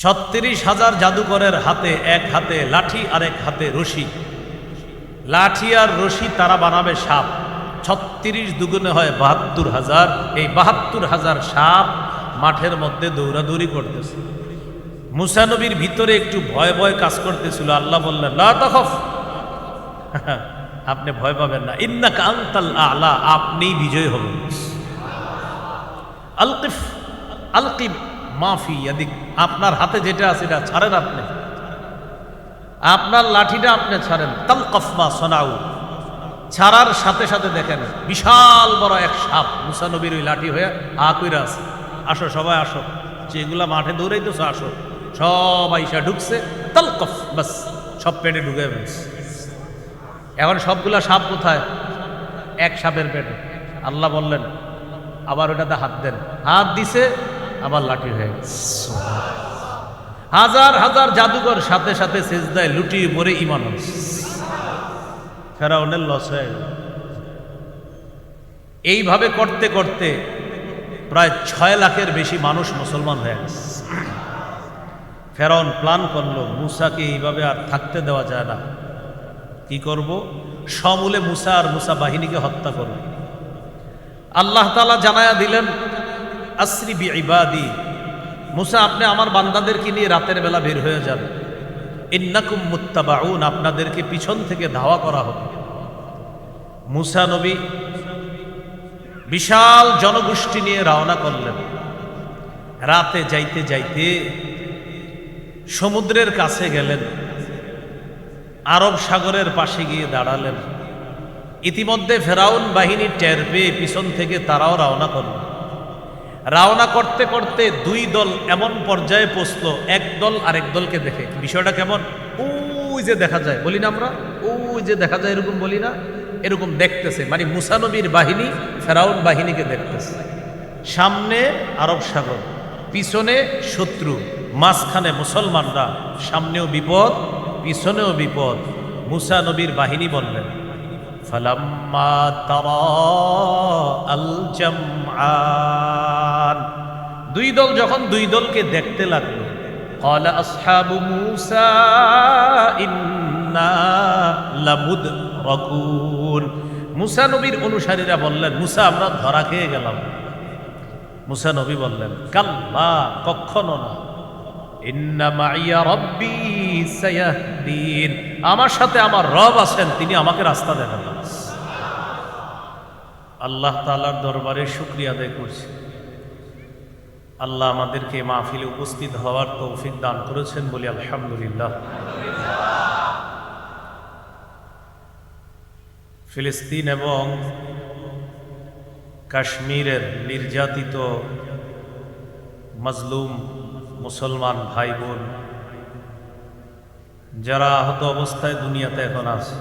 ৩৬,০০০ জাদুকরের হাতে এক হাতে লাঠি আর এক হাতে রশি। লাঠি আর রশি তারা বানাবে সাপ। ৩৬ দুগুণে হয় ৭২,০০০। এই ৭২,০০০ সাপ মাঠের মধ্যে দৌড়াদৌড়ি করতেছে। মুসা নবীর ভিতরে একটু ভয় ভয় কাজ করতেছিল। আল্লাহ বললেন, লা তাখাফ, আপনি ভয় পাবেন না, ইন্নাকা আনতাল আ'লা, আপনিই বিজয় হবেন। আলকিফ আলকিব মাফি ইয়াদিক, আপনার হাতে যেটা আছে এটা ছাড়েন, আপনি আপনার লাঠিটা আপনি ছাড়েন। তালকাফ মা সনাউ, ছাড়ার সাথে সাথে দেখেন বিশাল বড় এক সাপ মুসা নবীর ওই লাঠি হয়ে কইরা আছে। আসো সবাই আসো, যেগুলা মাঠে দৌড়াইতেছো আসো। সব আইসা ঢুকছে, তালকাফ, বাস সব পেটে ঢুকে ফেলছে। এখন সবগুলা সাপ কোথায়? এক সাপের পেটে। আল্লাহ বললেন আবার ওটাতে হাত দেন। হাত দিছে, আবার লাঠি হয়ে গেছে। হাজার হাজার জাদুকর সাথে সাথে সিজদায় লুটিয়ে পড়ে ঈমান আনছে। ফেরাউনের লস হয়ে গেল। এইভাবে করতে করতে প্রায় ৬ লাখের বেশি মানুষ মুসলমান হয়ে গেছে। ফেরাউন প্ল্যান করলো, মুসাকে এইভাবে আর থাকতে দেওয়া যায় না। কি করব? সমূলে মুসা আর মুসা বাহিনীকে হত্যা করব। আল্লাহ তাআলা জানায়া দিলেন, আসরি বিইবাদি, মুসা আপনি আমার বান্দাদেরকে নিয়ে রাতের বেলা বের হয়ে যান। ইন্নাকুম মুত্তাবাউন, আপনাদেরকে পিছন থেকে ধাওয়া করা হবে। মুসা নবী বিশাল জনগোষ্ঠী নিয়ে রওনা করলেন। রাতে যাইতে যাইতে সমুদ্রের কাছে গেলেন, আরব সাগরের পাশে গিয়ে দাঁড়ালেন। ইতিমধ্যে ফেরাউন বাহিনী টের পেয়ে পিছন থেকে তারাও রওনা করল। রওনা করতে করতে দুই দল এমন পর্যায়ে পৌঁছলো, এক দল আরেক দলকে দেখে। বিষয়টা কেমন? ওই যে দেখা যায়, বলি না আমরা, ওই যে দেখা যায়, এরকম বলি না, এরকম দেখতেছে। মানে মুসা নবীর বাহিনী ফেরাউন বাহিনীকে দেখতেছে। সামনে আরব সাগর, পিছনে শত্রু, মাঝখানে মুসলমানরা। সামনেও বিপদ, পিছনেও বিপদ। মুসা নবীর বাহিনী বললেন, ফালাম্মা তারা আল জামআন, দুই দল যখন দুই দলকে দেখতে লাগলো, ক্বালা আসহাবু মূসা ইন্না লামুদরাকুন, মুসা নবীর অনুসারীরা বললেন, মুসা আমরা ধরা খেয়ে গেলাম। মুসা নবী বললেন, কাল্লা, কখনো না, ইন্না মাইয়া রাব্বী সায়াহদিন, আমার সাথে আমার রব আছেন, তিনি আমাকে রাস্তা দেখাবেন। আল্লাহ তাআলার দরবারে শুকরিয়া আদায় করছি। আল্লাহ আমাদেরকে মাহফিলে উপস্থিত হওয়ার তৌফিক দান করেছেন, বলি আলহামদুলিল্লাহ। ফিলিস্তিন এবং কাশ্মীরের নির্যাতিত মাজলুম মুসলমান ভাই বোন যারা আহত অবস্থায় দুনিয়াতে এখন আছে,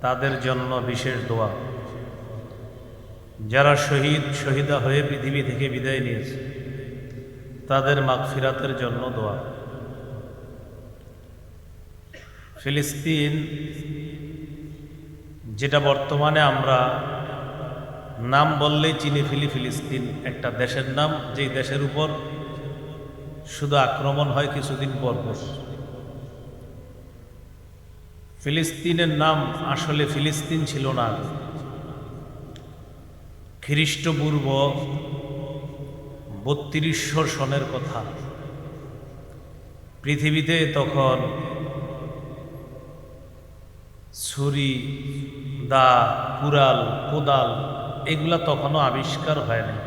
তাদের জন্য বিশেষ দোয়া। যারা শহীদা হয়ে পৃথিবী থেকে বিদায় নিয়েছে, তাদের মাগফিরাতের জন্য দোয়া। ফিলিস্তিন, যেটা বর্তমানে আমরা নাম বললেই চিনি ফেলি, ফিলিস্তিন একটা দেশের নাম, যেই দেশের উপর শুধু আক্রমণ হয় কিছুদিন পর পর। ফিলিস্তিনের নাম আসলে ফিলিস্তিন ছিল না। খ্রিস্টপূর্ব ৩২০০ সনের কথা। পৃথিবীতে তখন ছুরি, দা, কুড়াল, কোদাল এগুলা তখনও আবিষ্কার হয়নি।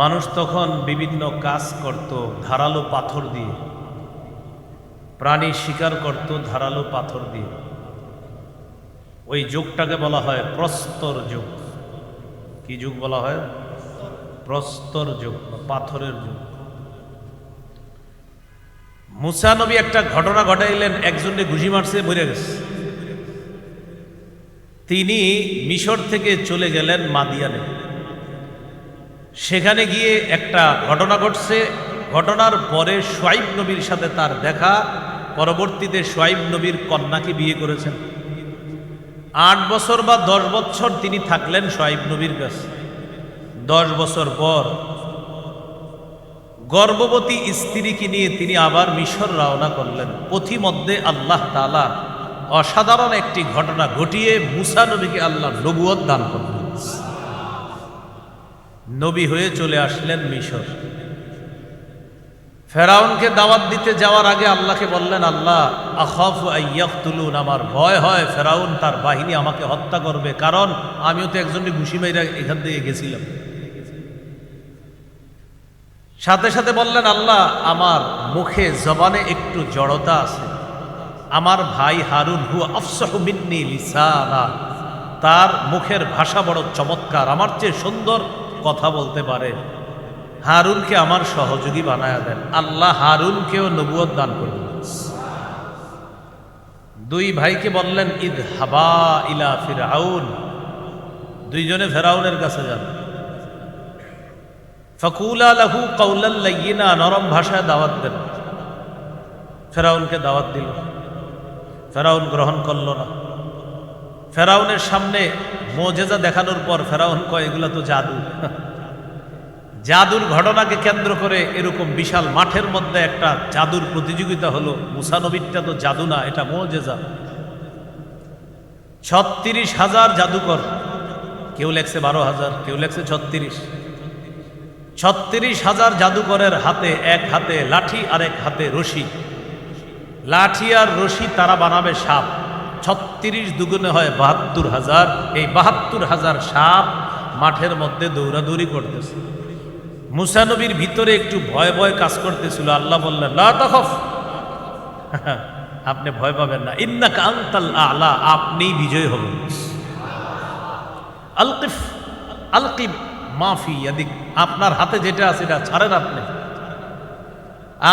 মানুষ তখন বিভিন্ন কাজ করত ধারালো পাথর দিয়ে, প্রাণী শিকার করত ধারালো পাথর দিয়ে। ওই যুগটাকে বলা হয় প্রস্তর যুগ। কি যুগ বলা হয়? প্রস্তর যুগ, পাথরের যুগ। মুসা নবী একটা ঘটনা ঘটাইলেন, একজনকে ঘুষি মারছে, মরে গেছে। তিনি মিশর থেকে চলে গেলেন মাদিয়ানে। সেখানে গিয়ে একটা ঘটনা ঘটছে। ঘটনার পরে শুআইব নবীর সাথে তার দেখা। পরবর্তীতে শুআইব নবীর কন্যাকে বিয়ে করেছেন। ৮ বছর বা ১০ বছর তিনি থাকলেন শুআইব নবীর কাছে। ১০ বছর পর গর্ভবতী স্ত্রীকে নিয়ে তিনি আবার মিশর রওনা করলেন। পথিমধ্যে আল্লাহ তাআলা অসাধারণ একটি ঘটনা ঘটিয়ে মুসা নবীকে আল্লাহ নবুয়ত দান করলেন। নবী হয়ে চলে আসলেন মিশর। ফেরাউনকে দাওয়াত দিতে যাওয়ার আগে আল্লাহকে বললেন, আল্লাহ আখাফু আইয়াকতুলুন, আমার ভয় হয় ফেরাউন তার বাহিনী আমাকে হত্যা করবে, কারণ আমিও তো একজনকে ঘুষি মাইরা এখান থেকে গেছিলাম। সাথে সাথে বললেন, আল্লাহ আমার মুখে জবানে একটু জড়তা আছে, আমার ভাই হারুন হুয়া আফসাহু মিন্নি লিসানা, তার মুখের ভাষা বড় চমৎকার, আমার চেয়ে সুন্দর কথা বলতে পারে, হারুনকে আমার সহযোগী বানায়া দেন। আল্লাহ হারুনকেও নবুয়ত দান করলেন। দুই ভাইকে বললেন, ইযহাবা ইলা ফিরআউন, দুইজনে ফেরাউনের কাছে যান। ফাকুলা লাহু কাওলান লাইয়িনা, নরম ভাষায় দাওয়াত দেন। ফেরাউনকে দাওয়াত দিল, ফেরাউন গ্রহণ করল না। ফেরাউনের সামনে মুজিজা দেখানোর পর ফেরাউন কয়, এগুলা তো জাদু। জাদুর ঘটনাকে কেন্দ্র করে এরকম বিশাল মাঠের মধ্যে একটা জাদুর প্রতিযোগিতা হলো। মুসা নবীরটা তো জাদু না, এটা মুজিজা। ৩৬,০০০ জাদুকর, কেউ লেখছে ১২,০০০, কেউ লেখছে ৩৬,০০০ জাদুকরের হাতে, এক হাতে লাঠি আর এক হাতে রশি। লাঠি আর রশি তারা বানাবে সাপ। ৩৬ দুগুণে হয় ৭২,০০০। এই ৭২,০০০ সাপ মাঠের মধ্যে দৌড়াদৌড়ি করতেছে। মুসা নবীর ভিতরে একটু ভয় ভয় কাজ করতেছিল। আল্লাহ বললেন, লা তাখাফ, আপনি ভয় পাবেন না, ইন্নাকা আনতাল আ'লা, আপনিই বিজয় হবেন। আলকিফ আলকিব মাফি ইয়াদিক, আপনার হাতে যেটা আছে এটা ছাড়েন, আপনি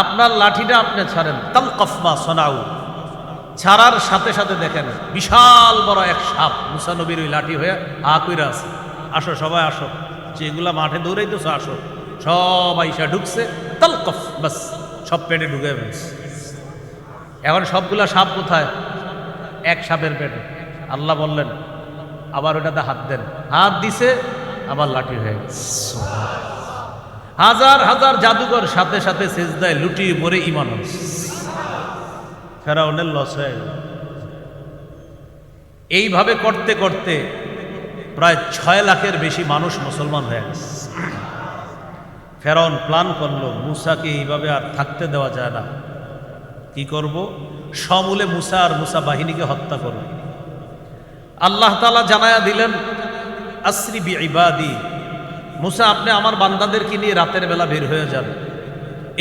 আপনার লাঠিটা আপনি ছাড়েন। তালকাফ মা সনাউ, ছাড়ার সাথে সাথে দেখেন বিশাল বড় এক সাপ মুসা নবীর ওই লাঠি হয়ে হা কইরা আছে। আসো সবাই আসো, যেগুলা মাঠে দৌড়াইতেছো আসো। সব আইসা ঢুকছে, তালকাফ, বাস সব পেটে ঢুকে ফেলছে। এখন সবগুলা সাপ কোথায়? এক সাপের পেটে। আল্লাহ বললেন, আবার ওটাতে হাত দেন। হাত দিছে, আবার লাঠি হয়ে গেছে। হাজার হাজার জাদুকর সাথে সাথে সিজদায় লুটিয়ে পড়ে ঈমান হচ্ছে। ফেরাউনের লস হয়ে গেল। এইভাবে করতে করতে প্রায় ৬ লাখের বেশি মানুষ মুসলমান হয়ে গেছে। ফেরাউন প্ল্যান করলো, মুসাকে এইভাবে আর থাকতে দেওয়া যায় না, কি করব? সমূলে মুসা আর মুসা বাহিনীকে হত্যা করব। আল্লাহ তাআলা জানায়া দিলেন, আসরি বিইবাদি, মুসা আপনি আমার বান্দাদেরকে নিয়ে রাতের বেলা বের হয়ে যান।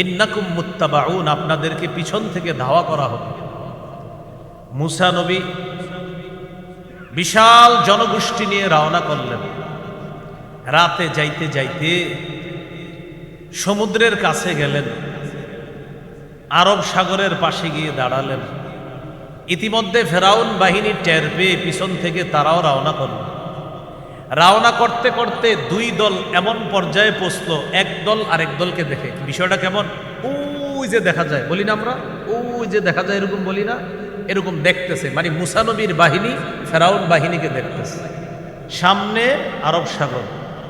ইন্নাকুম মুত্তাবাউন, আপনাদেরকে পিছন থেকে ধাওয়া করা হবে। মুসা নবী বিশাল জনগোষ্ঠী নিয়ে রওনা করলেন। রাতে যাইতে যাইতে সমুদ্রের কাছে গেলেন, আরব সাগরের পাশে গিয়ে দাঁড়ালেন। ইতিমধ্যে ফেরাউন বাহিনী টের পেয়ে পিছন থেকে তারাও রওনা করল। রওনা করতে করতে দুই দল এমন পর্যায়ে পৌঁছলো, এক দল আরেক দলকে দেখে। বিষয়টা কেমন? ওই যে দেখা যায়, বলি না আমরা, ওই যে দেখা যায়, এরকম বলি না, এরকম দেখতেছে। মানে মুসা নবীর বাহিনী ফেরাউন বাহিনীকে দেখতেছে। সামনে আরব সাগর,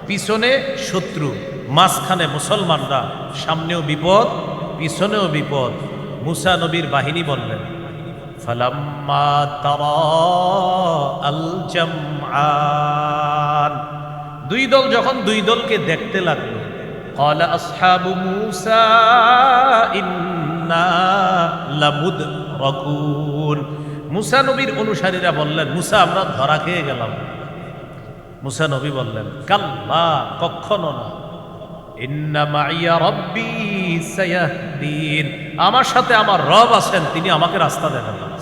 পিছনে শত্রু, মাঝখানে মুসলমানরা। সামনেও বিপদ, পিছনেও বিপদ। মুসা নবীর বাহিনী বললেন, ফালাম্মা তারা আল জামআন, দুই দল যখন দুই দলকে দেখতে লাগলো, ক্বালা আসহাবু মূসা ইন্না লামুদরাকুন, মুসা নবীর অনুসারীরা বললেন, মুসা আমরা ধরা খেয়ে গেলাম। মুসা নবী বললেন, কাল্লা, কখনো না, ইন্না মাইয়া রাব্বী সায়াহদিন, আমার সাথে আমার রব আছেন, তিনি আমাকে রাস্তা দেখাবেন।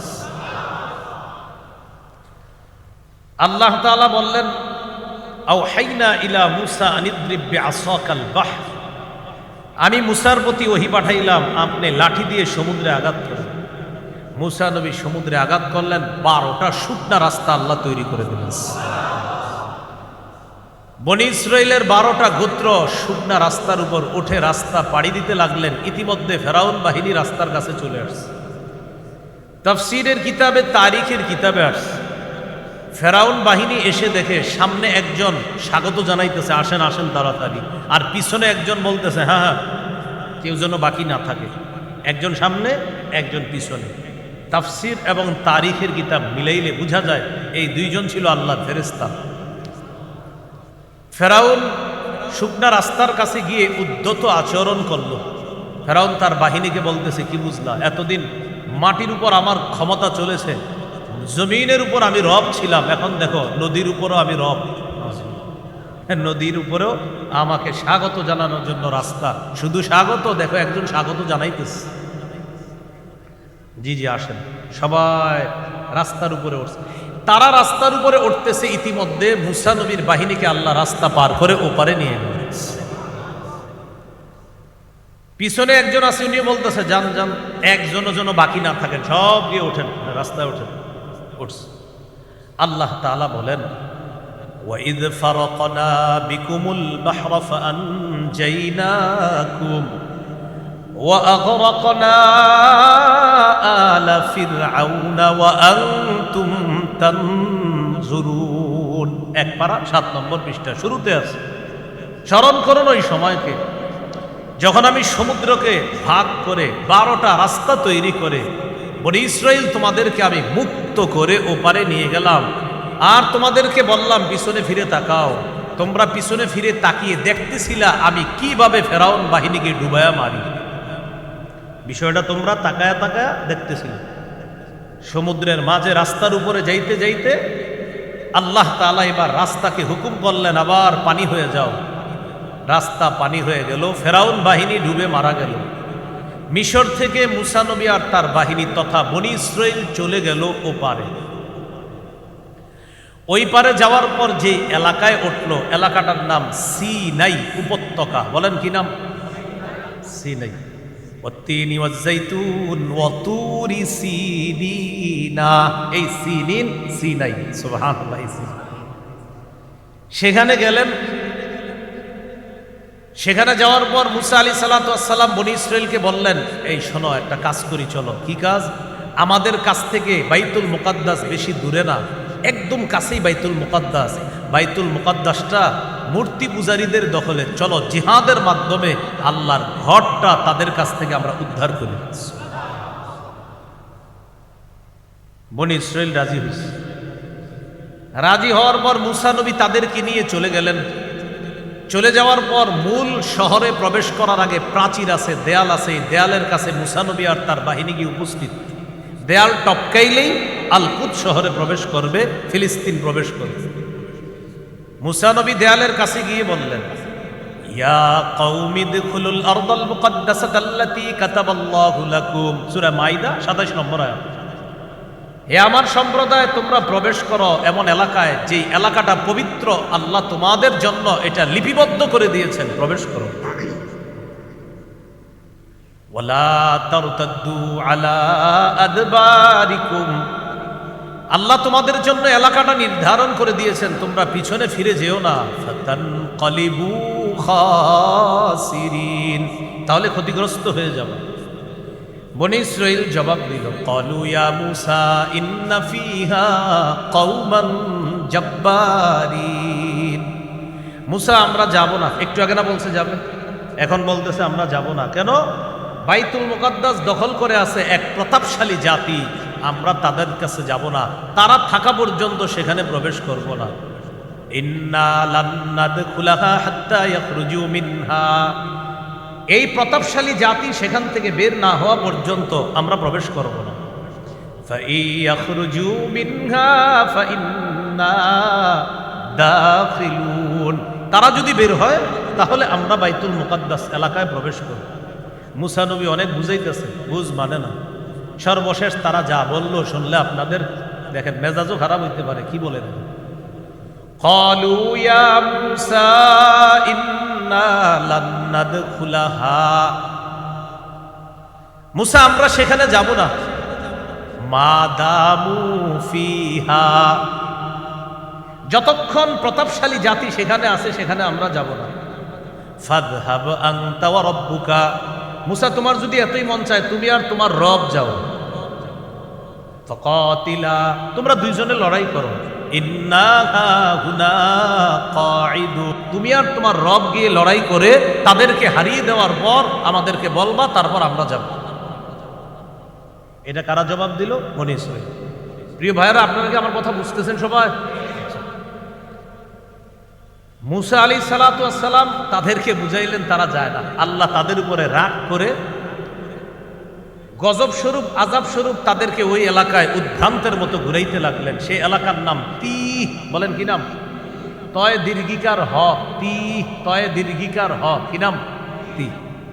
আল্লাহ তাআলা বললেন, আওহাইনা ইলা মূসা আনিদ্রিব বিআসাকাল বাহর, আমি মুসার প্রতি ওহী পাঠাইলাম, আপনি লাঠি দিয়ে সমুদ্রে আঘাত করেন। মুসা নবী সমুদ্রে আঘাত করলেন, 12টা শুকনা রাস্তা আল্লাহ তৈরি করে দিলেন। বনি ইসরাইলের 12টা গোত্র শুকনা রাস্তার উপর উঠে রাস্তা পাড়ি দিতে লাগলেন। ইতিমধ্যে ফেরাউন বাহিনী রাস্তার কাছে চলে আসছে। তাফসীরের কিতাবে, তারিখের কিতাবে আসছে, ফেরাউন বাহিনী এসে দেখে সামনে একজন স্বাগত জানাইতেছে, আসেন আসেন তাড়াতাড়ি, আর পিছনে একজন বলতেছে, হ্যাঁ হ্যাঁ কেউ যেন বাকি না থাকে, একজন সামনে একজন পিছনে। তাফসির এবং তারিখের কিতাব মিলাইলে বোঝা যায় এই দুইজন ছিল আল্লাহর ফেরেশতা। ফেরাউন শুকনা রাস্তার কাছে গিয়ে উদ্ধত আচরণ করলো। ফেরাউন তার বাহিনীকে বলতেছে, কি বুঝলা, এতদিন মাটির উপর আমার ক্ষমতা চলেছে, জমিনের উপর আমি রব ছিলাম, এখন দেখো নদীর উপরও আমি রব, নদীর উপরেও আমাকে স্বাগত জানানোর জন্য রাস্তা, শুধু স্বাগত, দেখো একজন স্বাগত জানাইতেছে। জি জি আসেন, সবাই রাস্তার উপরে উঠছে। তারা রাস্তার উপরে উঠতেছে, ইতিমধ্যে মুসা নবীর বাহিনীকে আল্লাহ রাস্তা পার করে ওপারে নিয়ে গেছে। পিছনে একজন আছে, উনি বলতেছে যান যান, একজনও যেন বাকি না থাকেন, সব গিয়ে ওঠেন, রাস্তায় ওঠেন। উঠছে। আল্লাহ তাআলা বলেন, وَإِذْ فَرَقْنَا بِكُمُ الْبَحْرَ فَأَنْجَيْنَاكُمْ وَأَغْرَقْنَا آلَ فِرْعَوْنَ وَأَنْتُمْ تَنْظُرُونَ। এক পারা 7 নম্বর পৃষ্ঠা শুরুতে আছে। স্মরণ করুন ওই সময়কে যখন আমি সমুদ্রকে ভাগ করে 12টা রাস্তা তৈরি করে বনি ইসরাইল তোমাদেরকে আমি মুক্ত করে ওপারে নিয়ে গেলাম, আর তোমাদেরকে বললাম পিছনে ফিরে তাকাও। তোমরা পিছনে ফিরে তাকিয়ে দেখতেছিলা আমি কিভাবে ফেরাউন বাহিনীকে ডুবায়া মারি। বিষয়টা তোমরা তাকায়া তাকায়া দেখতেছিলে। সমুদ্রের মাঝে রাস্তার উপরে যাইতে যাইতে আল্লাহ তাআলা এবার রাস্তাকে হুকুম করলেন, আবার পানি হয়ে যাও। রাস্তা পানি হয়ে গেল, ফেরাউন বাহিনী ডুবে মারা গেল। মিশর থেকে মুসা নবী আর তার বাহিনী তথা বনি ইসরাইল চলে গেল ওপারে। ওই পারে যাওয়ার পর যে এলাকায় উঠলো, এলাকাটার নাম সিনাই উপত্যকা। বলেন কি নাম? সিনাই। ওয়াত্তিনি ওয়াজ্জাইতুন ওয়াতুরি সিনিনা, এই সিনিন সিনাই, সুবহানাল্লাহ। সেখানে গেলেন। সেখানে যাওয়ার পর মুসা আলাইহিস সালাতু ওয়াস সালাম বনি ইসরাইলকে বললেন, এই শোনো, একটা কাজ করি, চলো। কি কাজ? আমাদের কাছ থেকে বাইতুল মুকাদ্দাস বেশি দূরে না, একদম কাছেই বাইতুল মুকাদ্দাস। বাইতুল মুকাদ্দাসটা মূর্তি পূজারীদের দখলে, চলো জিহাদের মাধ্যমে আল্লাহর ঘরটা তাদের কাছ থেকে আমরা উদ্ধার করি। বনি ইসরাইল রাজি হয়েছে। রাজি হওয়ার পর মুসা নবী তাদেরকে নিয়ে চলে গেলেন। চলে যাওয়ার পর মূল শহরে প্রবেশ করার আগে প্রাচীর আছে, দেয়াল আছে। এই দেয়ালের কাছে মুসা নবী আর তার বাহিনী গিয়ে উপস্থিত। দেয়াল টপকাইলেই আল কুদস শহরে প্রবেশ করবে, ফিলিস্তিন প্রবেশ করবে। মুসা নবী দেয়ালের কাছে গিয়ে বললেন, ইয়া কওমি দুখুলুল আরদাল মুকাদ্দাসাতাল্লাতী কাতাবাল্লাহু লাকুম, সূরা মাইদা 27 নম্বর আয়াত। হে আমার সম্প্রদায়, তোমরা প্রবেশ করো এমন এলাকায় যে এলাকাটা পবিত্র, আল্লাহ তোমাদের জন্য এটা লিপিবদ্ধ করে দিয়েছেন, প্রবেশ করো। ওয়ালা তারতাদ্দু আলা আদবারিকুম, আল্লাহ তোমাদের জন্য এলাকাটা নির্ধারণ করে দিয়েছেন, তোমরা পিছনে ফিরে যেও না। ফাতানকালিবু খাসিরিন, তাহলে ক্ষতিগ্রস্ত হয়ে যাবে। বনি ইসরাইল জবাব দিল, ক্বালু ইয়া মূসা ইন্না ফিহা কওমান জাব্বারিন। মূসা, আমরা যাব না। একটু আগে না বলছে যাবে, এখন বলতেছে আমরা যাব না। কেন? বাইতুল মুকাদ্দাস দখল করে আছে এক প্রতাপশালী জাতি, আমরা তাদের কাছে যাব না, তারা থাকা পর্যন্ত সেখানে প্রবেশ করব না। ইন্না লান নাদখুলাহা হাত্তা ইয়াখরুজু মিনহা, এই প্রতাপশালী জাতি সেখান থেকে বের না হওয়া পর্যন্ত আমরা প্রবেশ করব না। ফাইয়াখরুজু মিনহা ফাইন্না দাখিলুন, তারা যদি বের হয় তাহলে আমরা বাইতুল মুকাদ্দাস এলাকায় প্রবেশ করব। মুসা নবী অনেক বুঝাইতেছে, বুঝ মানে না। সর্বশেষ তারা যা বলল শুনলে আপনাদের দেখেন মেজাজও খারাপ হইতে পারে। কি বলেন? ক্বালু ইয়া মূসা ইন্না লান নাদখুলাহা, মূসা আমরা সেখানে যাব না, মা দামু ফিহা, যতক্ষণ প্রতাপশালী জাতি সেখানে আছে সেখানে আমরা যাব না। ফাযহাব আনতা ওয়া রাব্বুকা, মূসা তোমার যদি এতই মন চায় তুমি আর তোমার রব যাও। ফাকাতিলা, তোমরা দুইজনে লড়াই করো। ইন্না হাহুনা কাঈদুন। তুমি আর তোমার রব গিয়ে লড়াই করে তাদেরকে হারিয়ে দেওয়ার পর আমাদেরকে বলবা, তারপর আমরা যাব। এটা কারা জবাব দিল? বনী ইসরাঈল। প্রিয় ভাইয়েরা, আপনারা কি আমার কথা বুঝতেছেন সবাই? মুসা আলাইহিস সালাতু ওয়াস সালাম তাদেরকে বুঝাইলেন, তারা যায় না। আল্লাহ তাদের উপরে রাগ করে গজব স্বরূপ, আযাব স্বরূপ তাদেরকে ওই এলাকায় উদ্ভ্রান্তের মতো ঘুরাইতে লাগলেন। সেই এলাকার নাম তিহ। বলেন কি নাম? তয় দীর্ঘিকার হ, তিহ, তয় দীর্ঘিকার হ, কি নাম?